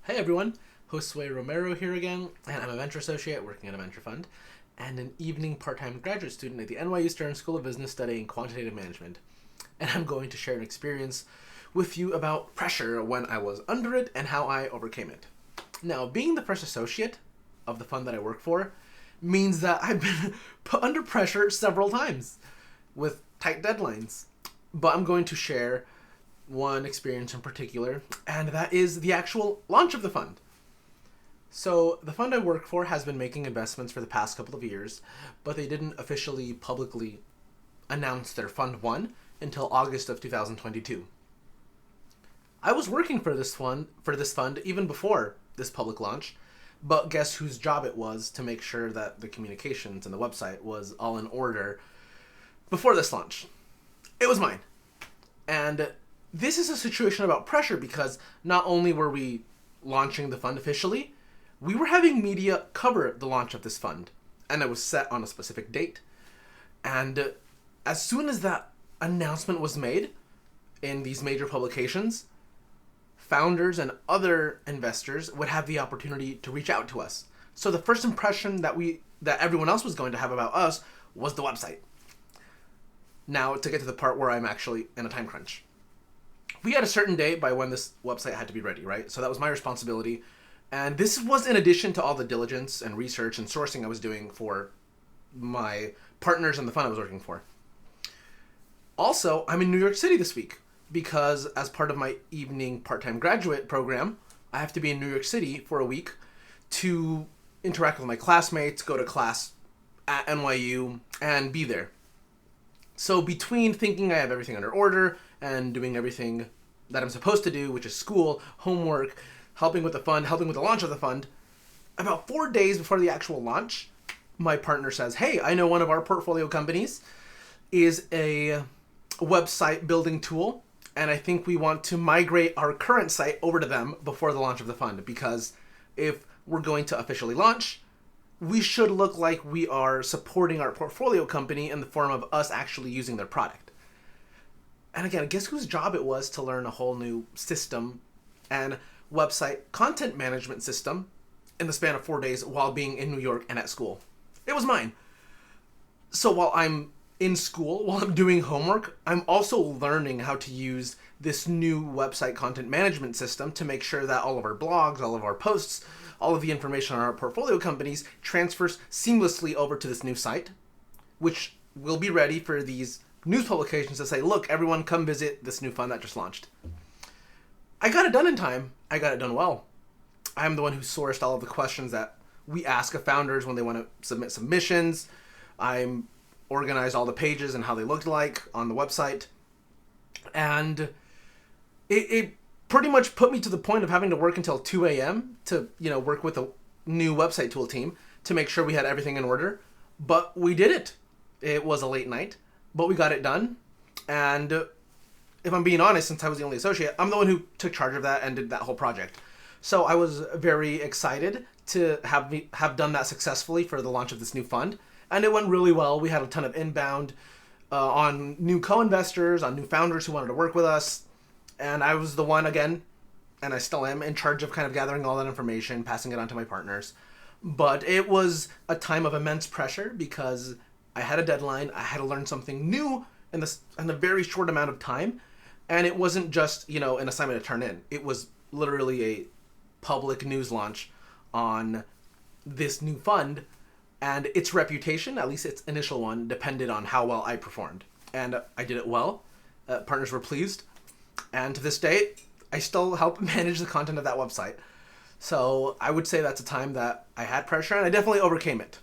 Hey everyone, Josue Romero here again, and I'm a venture associate working at a venture fund and an evening part-time graduate student at the NYU Stern School of Business studying quantitative management. And I'm going to share an experience with you about pressure when I was under it and how I overcame it. Now, being the first associate of the fund that I work for means that I've been put under pressure several times with tight deadlines. But I'm going to share one experience in particular, and that is the actual launch of the fund. So, the fund I work for has been making investments for the past couple of years, but they didn't officially publicly announce their Fund 1 until August of 2022. I was working for this fund even before this public launch, but guess whose job it was to make sure that the communications and the website was all in order before this launch? It was mine. And this is a situation about pressure because not only were we launching the fund officially, we were having media cover the launch of this fund, and it was set on a specific date. And as soon as that announcement was made in these major publications, founders and other investors would have the opportunity to reach out to us. So the first impression that everyone else was going to have about us was the website. Now, to get to the part where I'm actually in a time crunch. We had a certain date by when this website had to be ready, right? So that was my responsibility. And this was in addition to all the diligence and research and sourcing I was doing for my partners in the fund I was working for. Also, I'm in New York City this week because as part of my evening part-time graduate program, I have to be in New York City for a week to interact with my classmates, go to class at NYU, and be there. So between thinking I have everything under order and doing everything that I'm supposed to do, which is school, homework, helping with the fund, helping with the launch of the fund, about 4 days before the actual launch, my partner says, hey, I know one of our portfolio companies is a website building tool, and I think we want to migrate our current site over to them before the launch of the fund, because if we're going to officially launch, we should look like we are supporting our portfolio company in the form of us actually using their product. And again, guess whose job it was to learn a whole new system and website content management system in the span of 4 days while being in New York and at school? It was mine. So while I'm in school, while I'm doing homework, I'm also learning how to use this new website content management system to make sure that all of our blogs, all of our posts, all of the information on our portfolio companies transfers seamlessly over to this new site, which will be ready for these news publications to say, look, everyone come visit this new fund that just launched. I got it done in time. I got it done well. I'm the one who sourced all of the questions that we ask of founders when they want to submit submissions. I'm organized all the pages and how they looked like on the website. And it pretty much put me to the point of having to work until 2 a.m. to, work with a new website tool team to make sure we had everything in order. But we did it. It was a late night, but we got it done. And if I'm being honest, since I was the only associate, I'm the one who took charge of that and did that whole project. So I was very excited to have done that successfully for the launch of this new fund. And it went really well. We had a ton of inbound on new co-investors, on new founders who wanted to work with us. And I was the one, again, and I still am, in charge of kind of gathering all that information, passing it on to my partners. But it was a time of immense pressure because I had a deadline. I had to learn something new in a very short amount of time. And it wasn't just, an assignment to turn in. It was literally a public news launch on this new fund. And its reputation, at least its initial one, depended on how well I performed. And I did it well. Partners were pleased. And to this day, I still help manage the content of that website. So I would say that's a time that I had pressure, and I definitely overcame it.